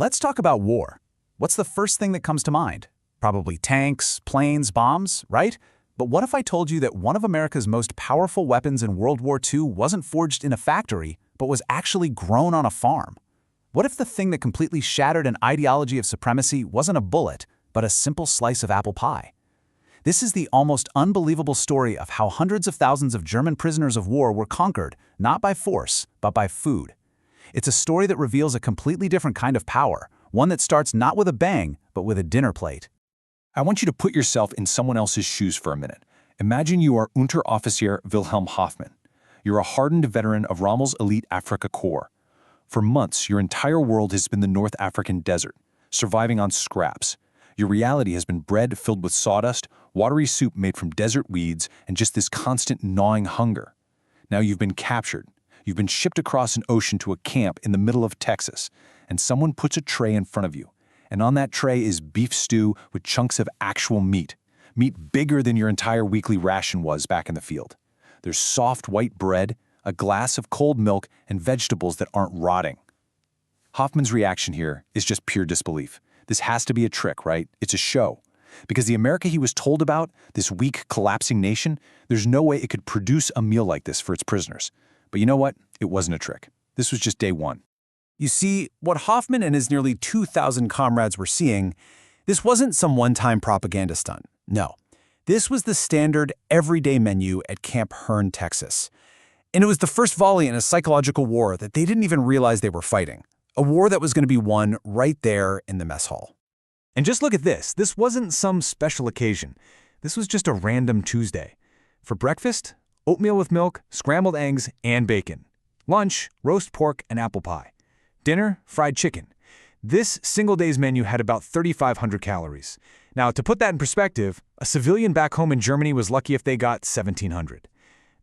Let's talk about war. What's the first thing that comes to mind? Probably tanks, planes, bombs, right? But what if I told you that one of America's most powerful weapons in World War II wasn't forged in a factory, but was actually grown on a farm? What if the thing that completely shattered an ideology of supremacy wasn't a bullet, but a simple slice of apple pie? This is the almost unbelievable story of how hundreds of thousands of German prisoners of war were conquered, not by force, but by food. It's a story that reveals a completely different kind of power, one that starts not with a bang, but with a dinner plate. I want you to put yourself in someone else's shoes for a minute. Imagine you are Unteroffizier Wilhelm Hoffmann. You're a hardened veteran of Rommel's elite Afrika Korps. For months, your entire world has been the North African desert, surviving on scraps. Your reality has been bread filled with sawdust, watery soup made from desert weeds, and just this constant gnawing hunger. Now you've been captured. You've been shipped across an ocean to a camp in the middle of Texas, and someone puts a tray in front of you. And on that tray is beef stew with chunks of actual meat bigger than your entire weekly ration was back in the field. There's soft white bread, a glass of cold milk, and vegetables that aren't rotting. Hoffmann's reaction here is just pure disbelief. This has to be a trick, right? It's a show. Because the America he was told about, this weak, collapsing nation, there's no way it could produce a meal like this for its prisoners. But you know what? It wasn't a trick. This was just day one. You see, what Hoffmann and his nearly 2,000 comrades were seeing, this wasn't some one-time propaganda stunt. No. This was the standard, everyday menu at Camp Hearn, Texas. And it was the first volley in a psychological war that they didn't even realize they were fighting. A war that was going to be won right there in the mess hall. And just look at this. This wasn't some special occasion. This was just a random Tuesday. For breakfast, oatmeal with milk, scrambled eggs, and bacon. Lunch, roast pork and apple pie. Dinner, fried chicken. This single day's menu had about 3,500 calories. Now, to put that in perspective, a civilian back home in Germany was lucky if they got 1,700.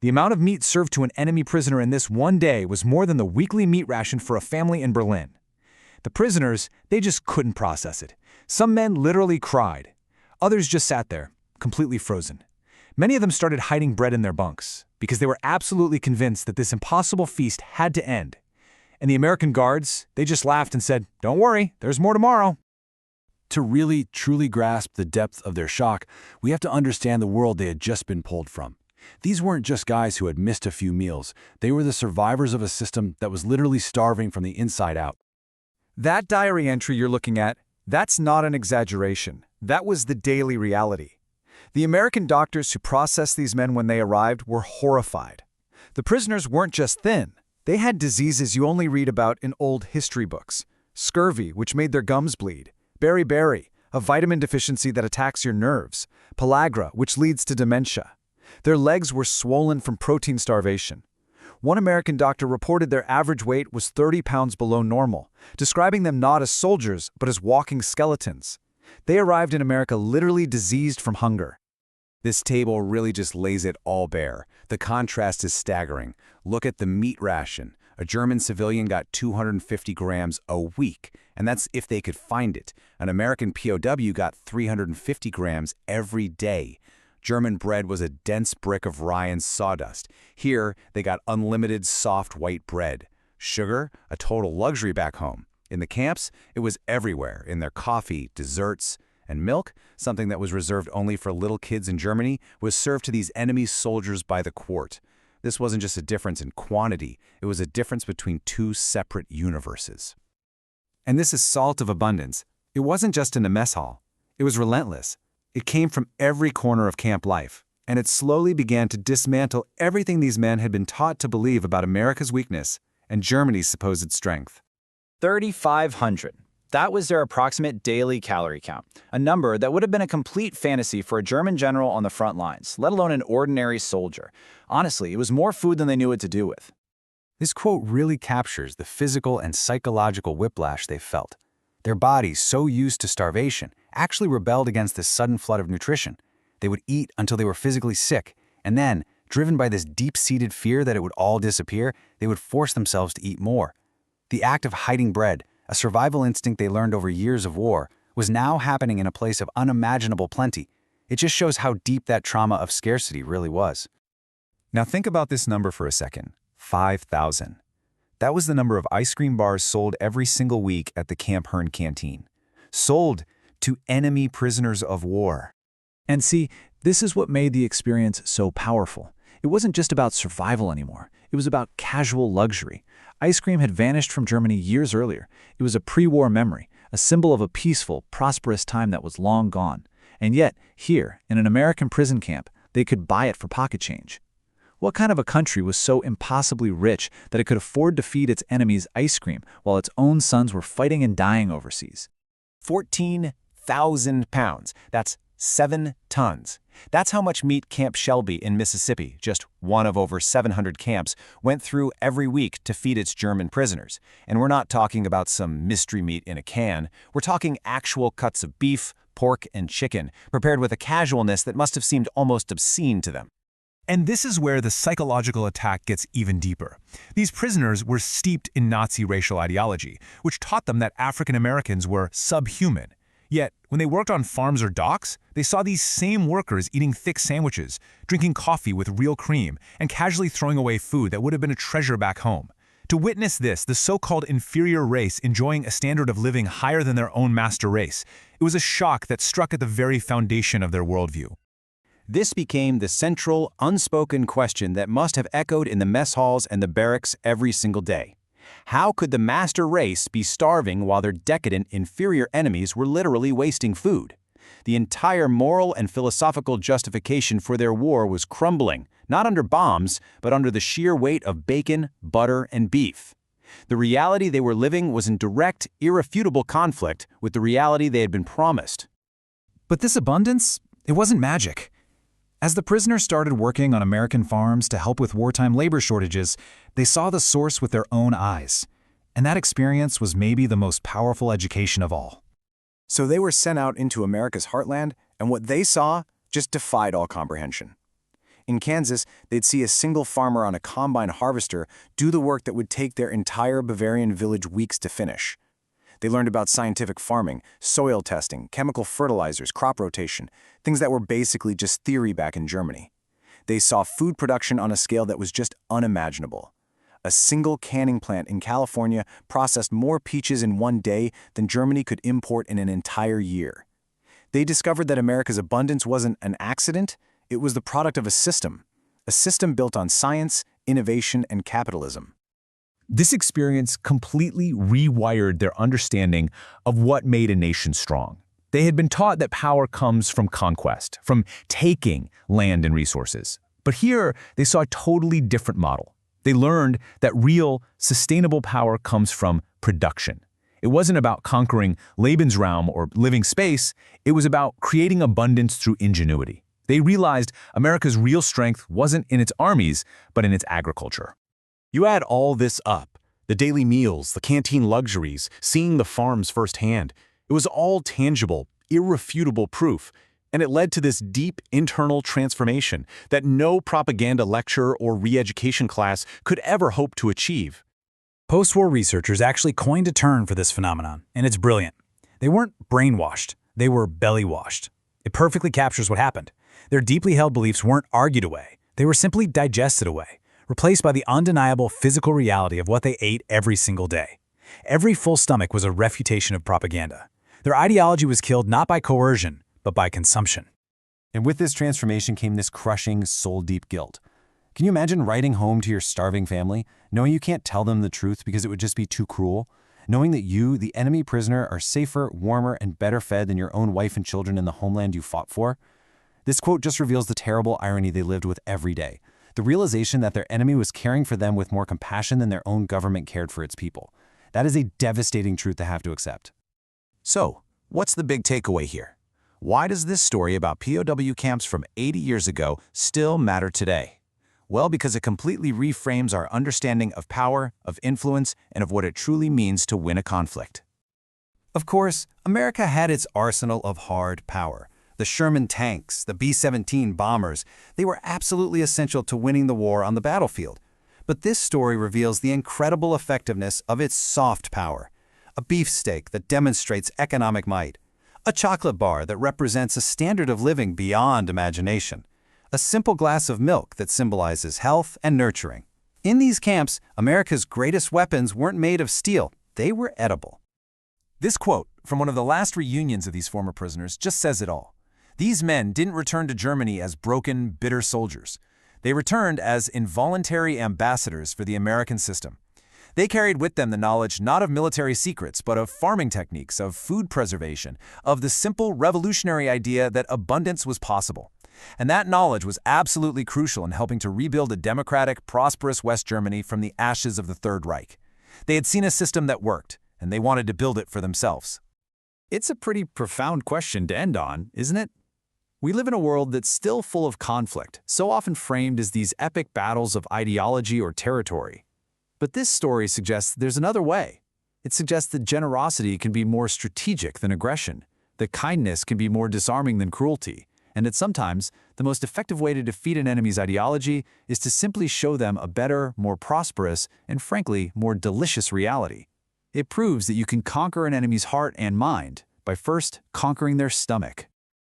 The amount of meat served to an enemy prisoner in this one day was more than the weekly meat ration for a family in Berlin. The prisoners, they just couldn't process it. Some men literally cried. Others just sat there, completely frozen. Many of them started hiding bread in their bunks because they were absolutely convinced that this impossible feast had to end. And the American guards, they just laughed and said, "Don't worry, there's more tomorrow." To really, truly grasp the depth of their shock, we have to understand the world they had just been pulled from. These weren't just guys who had missed a few meals. They were the survivors of a system that was literally starving from the inside out. That diary entry you're looking at, that's not an exaggeration. That was the daily reality. The American doctors who processed these men when they arrived were horrified. The prisoners weren't just thin. They had diseases you only read about in old history books. Scurvy, which made their gums bleed. Beriberi, a vitamin deficiency that attacks your nerves. Pellagra, which leads to dementia. Their legs were swollen from protein starvation. One American doctor reported their average weight was 30 pounds below normal, describing them not as soldiers, but as walking skeletons. They arrived in America literally diseased from hunger. This table really just lays it all bare. The contrast is staggering. Look at the meat ration. A German civilian got 250 grams a week, and that's if they could find it. An American POW got 350 grams every day. German bread was a dense brick of rye and sawdust. Here, they got unlimited soft white bread. Sugar, a total luxury back home. In the camps, it was everywhere, in their coffee, desserts, and milk, something that was reserved only for little kids in Germany, was served to these enemy soldiers by the quart. This wasn't just a difference in quantity, it was a difference between two separate universes. And this is salt of abundance. It wasn't just in the mess hall. It was relentless. It came from every corner of camp life, and it slowly began to dismantle everything these men had been taught to believe about America's weakness and Germany's supposed strength. 3,500. That was their approximate daily calorie count, a number that would have been a complete fantasy for a German general on the front lines, let alone an ordinary soldier. Honestly, it was more food than they knew what to do with. This quote really captures the physical and psychological whiplash they felt. Their bodies, so used to starvation, actually rebelled against this sudden flood of nutrition. They would eat until they were physically sick, and then, driven by this deep-seated fear that it would all disappear, they would force themselves to eat more. The act of hiding bread, a survival instinct they learned over years of war, was now happening in a place of unimaginable plenty. It just shows how deep that trauma of scarcity really was. Now think about this number for a second. 5,000. That was the number of ice cream bars sold every single week at the Camp Hearn canteen. Sold to enemy prisoners of war. And see, this is what made the experience so powerful. It wasn't just about survival anymore. It was about casual luxury. Ice cream had vanished from Germany years earlier. It was a pre-war memory, a symbol of a peaceful, prosperous time that was long gone. And yet, here, in an American prison camp, they could buy it for pocket change. What kind of a country was so impossibly rich that it could afford to feed its enemies ice cream while its own sons were fighting and dying overseas? 14,000 pounds. That's 7 tons. That's how much meat Camp Shelby in Mississippi, just one of over 700 camps, went through every week to feed its German prisoners. And we're not talking about some mystery meat in a can. We're talking actual cuts of beef, pork, and chicken, prepared with a casualness that must have seemed almost obscene to them. And this is where the psychological attack gets even deeper. These prisoners were steeped in Nazi racial ideology, which taught them that African Americans were subhuman. Yet, when they worked on farms or docks, they saw these same workers eating thick sandwiches, drinking coffee with real cream, and casually throwing away food that would have been a treasure back home. To witness this, the so-called inferior race enjoying a standard of living higher than their own master race, it was a shock that struck at the very foundation of their worldview. This became the central, unspoken question that must have echoed in the mess halls and the barracks every single day. How could the master race be starving while their decadent, inferior enemies were literally wasting food? The entire moral and philosophical justification for their war was crumbling, not under bombs, but under the sheer weight of bacon, butter, and beef. The reality they were living was in direct, irrefutable conflict with the reality they had been promised. But this abundance, it wasn't magic. As the prisoners started working on American farms to help with wartime labor shortages, they saw the source with their own eyes. And that experience was maybe the most powerful education of all. So they were sent out into America's heartland, and what they saw just defied all comprehension. In Kansas, they'd see a single farmer on a combine harvester do the work that would take their entire Bavarian village weeks to finish. They learned about scientific farming, soil testing, chemical fertilizers, crop rotation, things that were basically just theory back in Germany. They saw food production on a scale that was just unimaginable. A single canning plant in California processed more peaches in one day than Germany could import in an entire year. They discovered that America's abundance wasn't an accident, it was the product of a system built on science, innovation, and capitalism. This experience completely rewired their understanding of what made a nation strong. They had been taught that power comes from conquest, from taking land and resources. But here, they saw a totally different model. They learned that real, sustainable power comes from production. It wasn't about conquering Lebensraum or living space, it was about creating abundance through ingenuity. They realized America's real strength wasn't in its armies, but in its agriculture. You add all this up, the daily meals, the canteen luxuries, seeing the farms firsthand. It was all tangible, irrefutable proof, and it led to this deep internal transformation that no propaganda lecture or re-education class could ever hope to achieve. Post-war researchers actually coined a term for this phenomenon, and it's brilliant. They weren't brainwashed, they were belly-washed. It perfectly captures what happened. Their deeply held beliefs weren't argued away, they were simply digested away, replaced by the undeniable physical reality of what they ate every single day. Every full stomach was a refutation of propaganda. Their ideology was killed not by coercion, but by consumption. And with this transformation came this crushing, soul-deep guilt. Can you imagine writing home to your starving family, knowing you can't tell them the truth because it would just be too cruel? Knowing that you, the enemy prisoner, are safer, warmer, and better fed than your own wife and children in the homeland you fought for? This quote just reveals the terrible irony they lived with every day. The realization that their enemy was caring for them with more compassion than their own government cared for its people. That is a devastating truth to have to accept. So, what's the big takeaway here? Why does this story about POW camps from 80 years ago still matter today? Well, because it completely reframes our understanding of power, of influence, and of what it truly means to win a conflict. Of course, America had its arsenal of hard power. The Sherman tanks, the B-17 bombers, they were absolutely essential to winning the war on the battlefield. But this story reveals the incredible effectiveness of its soft power. A beefsteak that demonstrates economic might. A chocolate bar that represents a standard of living beyond imagination. A simple glass of milk that symbolizes health and nurturing. In these camps, America's greatest weapons weren't made of steel. They were edible. This quote from one of the last reunions of these former prisoners just says it all. These men didn't return to Germany as broken, bitter soldiers. They returned as involuntary ambassadors for the American system. They carried with them the knowledge not of military secrets, but of farming techniques, of food preservation, of the simple revolutionary idea that abundance was possible. And that knowledge was absolutely crucial in helping to rebuild a democratic, prosperous West Germany from the ashes of the Third Reich. They had seen a system that worked, and they wanted to build it for themselves. It's a pretty profound question to end on, isn't it? We live in a world that's still full of conflict, so often framed as these epic battles of ideology or territory. But this story suggests there's another way. It suggests that generosity can be more strategic than aggression, that kindness can be more disarming than cruelty, and that sometimes the most effective way to defeat an enemy's ideology is to simply show them a better, more prosperous, and frankly, more delicious reality. It proves that you can conquer an enemy's heart and mind by first conquering their stomach.